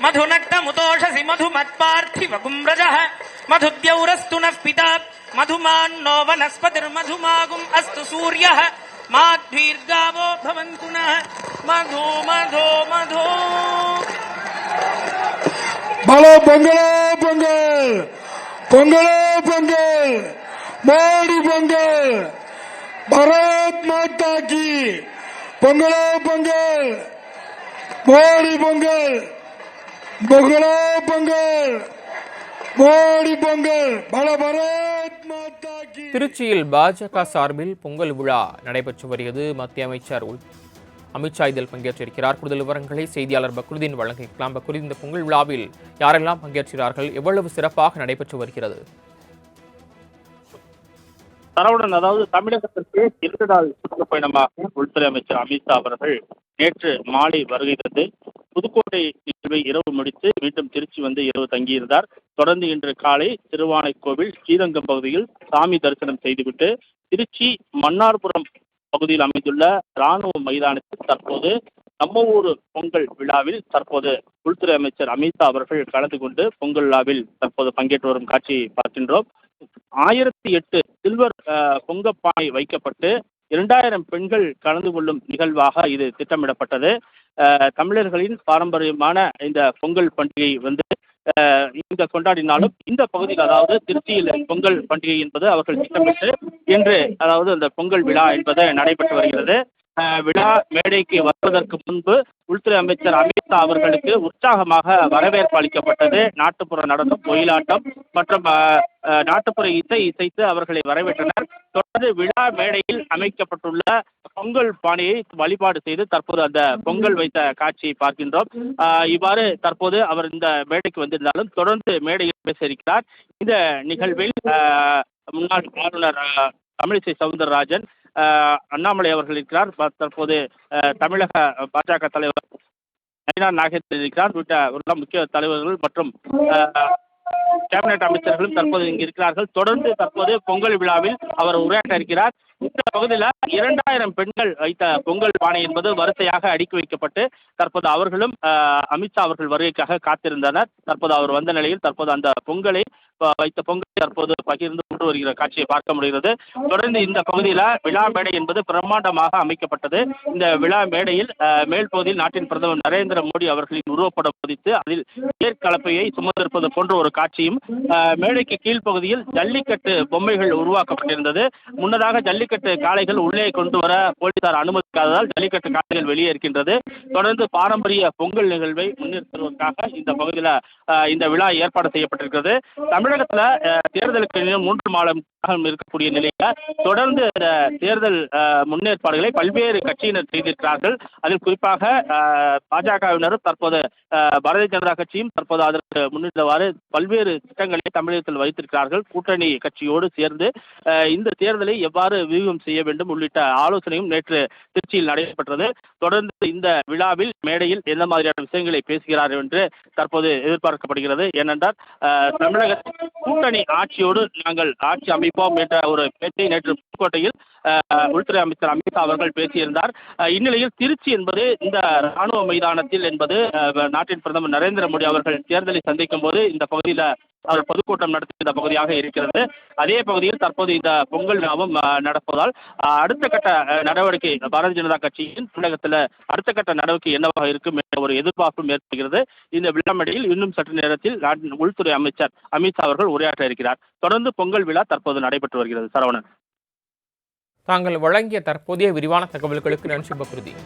मधुनक्तमुतोषसि मधुमत्पार्थिवगुम्रजः मधुद्यौरस्तु नः पिता मधुमान्नो वनस्पतिर्मधुमागुम् अस्तु सूर्यः माध्वीर्गावो भवन्तु नः मधु मधो मधो। बोलो பொங்கலோ பொங்கல், பொங்கலோ பொங்கல், மோடி பொங்கல், பாரத் மாதா கி பொங்கலோ பொங்கல், மோடி பொங்கல், பொங்கலோ பொங்கல், மோடி பொங்கல், பாரத் மாதா கி. திருச்சியில் பாஜக சார்பில் பொங்கல் விழா நடைபெற்று வருகிறது. மத்திய அமைச்சர் அமித்ஷா இதில் பங்கேற்றிருக்கிறார். கூடுதல் விவரங்களை செய்தியாளர் பக்ருதீன் வழங்கிக்கலாம். பக்ருதீன், இந்த பொங்கல் விழாவில் யாரெல்லாம் பங்கேற்கிறார்கள், எவ்வளவு சிறப்பாக நடைபெற்று வருகிறது? தரவுடன், அதாவது தமிழகத்திற்கு 2 நாள் சுற்றுப்பயணமாக உள்துறை அமைச்சர் அமித்ஷா அவர்கள் நேற்று மாலை வருகை தந்து புதுக்கோட்டை நிகழ்வை இரவு முடித்து மீண்டும் திருச்சி வந்து இரவு தங்கியிருந்தார். தொடர்ந்து இன்று காலை திருவானைக்கோவில் ஸ்ரீரங்கம் பகுதியில் சாமி தரிசனம் செய்துவிட்டு திருச்சி மன்னார்புரம் பகுதியில் அமைந்துள்ள ராணுவ மைதானத்தில் தற்போது நம்ம ஊர் பொங்கல் விழாவில் தற்போது உள்துறை அமைச்சர் அமித்ஷா அவர்கள் கலந்து கொண்டு பொங்கல் விழாவில் தற்போது பங்கேற்று வரும் காட்சியை பார்க்கின்றோம். 1008 சில்வர் பொங்கப்பானை வைக்கப்பட்டு 2000 பெண்கள் கலந்து கொள்ளும் நிகழ்வாக இது திட்டமிடப்பட்டது. தமிழர்களின் பாரம்பரியமான இந்த பொங்கல் பண்டிகை வந்து இந்த கொண்டாடினாலும் இந்த பகுதியில், அதாவது திருச்சியில் பொங்கல் பண்டிகை என்பது அவர்கள் திட்டமிட்டு இன்று, அதாவது அந்த பொங்கல் விழா என்பது நடைபெற்று வருகிறது. விழா மேடைக்கு வருவதற்கு முன்பு உள்துறை அமைச்சர் அமித்ஷா அவர்களுக்கு உற்சாகமாக வரவேற்பு அளிக்கப்பட்டது. நாட்டுப்புற நடனம், ஒயிலாட்டம் மற்றும் நாட்டுப்புற இசை இசைத்து அவர்களை வரவேற்றனர். தொடர்ந்து விழா மேடையில் அமைக்கப்பட்டுள்ள பொங்கல் பானையை வழிபாடு செய்து தற்போது அந்த பொங்கல் வைத்த காட்சியை பார்க்கின்றோம். இவ்வாறு தற்போது அவர் இந்த மேடைக்கு வந்திருந்தாலும் தொடர்ந்து மேடையில் பேச இருக்கிறார். இந்த நிகழ்வில் முன்னாள் ஆளுநர் தமிழிசை சவுந்தரராஜன், அண்ணாமலை அவர்கள் இருக்கிறார். தற்போது தமிழக பாஜக தலைவர் நயினார் நாகேந்திரன் இருக்கிறார். உள்ளிட்ட முக்கிய தலைவர்கள் மற்றும் கேபினெட் அமைச்சர்களும் தற்போது இங்கு இருக்கிறார்கள். தொடர்ந்து தற்போது பொங்கல் விழாவில் அவர் உரையாற்ற இருக்கிறார். இந்த பகுதியில் 2000 பெண்கள் வைத்த பொங்கல் பானை என்பது வரிசையாக அடுக்கி வைக்கப்பட்டு தற்போது அவர்களும் அமித்ஷா அவர்கள் வருகைக்காக காத்திருந்தனர். தற்போது அவர் வந்த நிலையில் தற்போது அந்த பொங்கலை வைத்த பொங்கலை தற்போது பகிர்ந்து கொண்டு வருகிற காட்சியை பார்க்க முடிகிறது. தொடர்ந்து இந்த பகுதியில் விழா மேடை என்பது பிரம்மாண்டமாக அமைக்கப்பட்டது. இந்த விழா மேடையில் மேல் பகுதியில் நாட்டின் பிரதமர் நரேந்திர மோடி அவர்களின் உருவப்படம் பதித்து அதில் ஏற்கலப்பையை சுமந்திருப்பது போன்ற ஒரு காட்சியும், மேடைக்கு கீழ்ப்பகுதியில் ஜல்லிக்கட்டு பொம்மைகள் உருவாக்கப்பட்டிருந்தது. முன்னதாக ஜல்லிக்கட்டு காளைகள் உள்ளே கொண்டு வர போலீசார் அனுமதிக்காததால் ஜல்லிக்கட்டு காளைகள் வெளியே இருக்கின்றது. தொடர்ந்து பாரம்பரிய பொங்கல் நிகழ்வை முன்னெடுப்பதற்காக இந்த பகுதியில் இந்த விழா ஏற்பாடு செய்யப்பட்டிருக்கிறது. தமிழகத்துல தேர்தலுக்கு 3 மாதம் இருக்கக்கூடிய நிலையில தொடர்ந்து தேர்தல் முன்னேற்பாடுகளை பல்வேறு கட்சியினர் செய்திருக்கிறார்கள். அதில் குறிப்பாக பாஜகவினரும் தற்போது பாரதிய ஜனதா கட்சியும் தற்போது அதற்கு முன்னிட்டவாறு பல்வேறு திட்டங்களை தமிழகத்தில் வைத்திருக்கிறார்கள். கூட்டணி கட்சியோடு சேர்ந்து இந்த தேர்தலை எவ்வாறு வியூகம் செய்ய வேண்டும் உள்ளிட்ட ஆலோசனையும் நேற்று திருச்சியில் நடைபெற்றது. தொடர்ந்து இந்த விழாவில் மேடையில் எந்த மாதிரியான விஷயங்களை பேசுகிறார்கள் என்று தற்போது எதிர்பார்க்கப்படுகிறது. ஏனென்றால் தமிழக கூட்டணி ஆட்சியோடு நாங்கள் ஆட்சி அமைப்போம் என்ற ஒரு பேச்சை நேற்று புதுக்கோட்டையில் உள்துறை அமைச்சர் அமித்ஷா அவர்கள் பேசியிருந்தார். இந்நிலையில் திருச்சி என்பது இந்த ராணுவ மைதானத்தில் என்பது நாட்டின் பிரதமர் நரேந்திர மோடி அவர்கள் தேர்தலை சந்திக்கும் போது இந்த பகுதியில் அவர் பொதுக்கூட்டம் நடத்திய பகுதியாக இருக்கிறது. அதே பகுதியில் தற்போது இந்த பொங்கல் விழாவும் நடப்பதால் அடுத்த கட்ட நடவடிக்கை பாரதிய ஜனதா கட்சியின் தமிழகத்தில் அடுத்த கட்ட நடவடிக்கை என்னவாக இருக்கும் என்ற ஒரு எதிர்பார்ப்பும் ஏற்படுகிறது. இந்த விழா மேடையில் இன்னும் சற்று நேரத்தில் உள்துறை அமைச்சர் அமித்ஷா அவர்கள் உரையாற்ற இருக்கிறார். தொடர்ந்து பொங்கல் விழா தற்போது நடைபெற்று வருகிறது. சரவணன், தாங்கள் வழங்கிய தற்போதைய விரிவான தகவல்களுக்கு நன்றி பக்ருதீன்.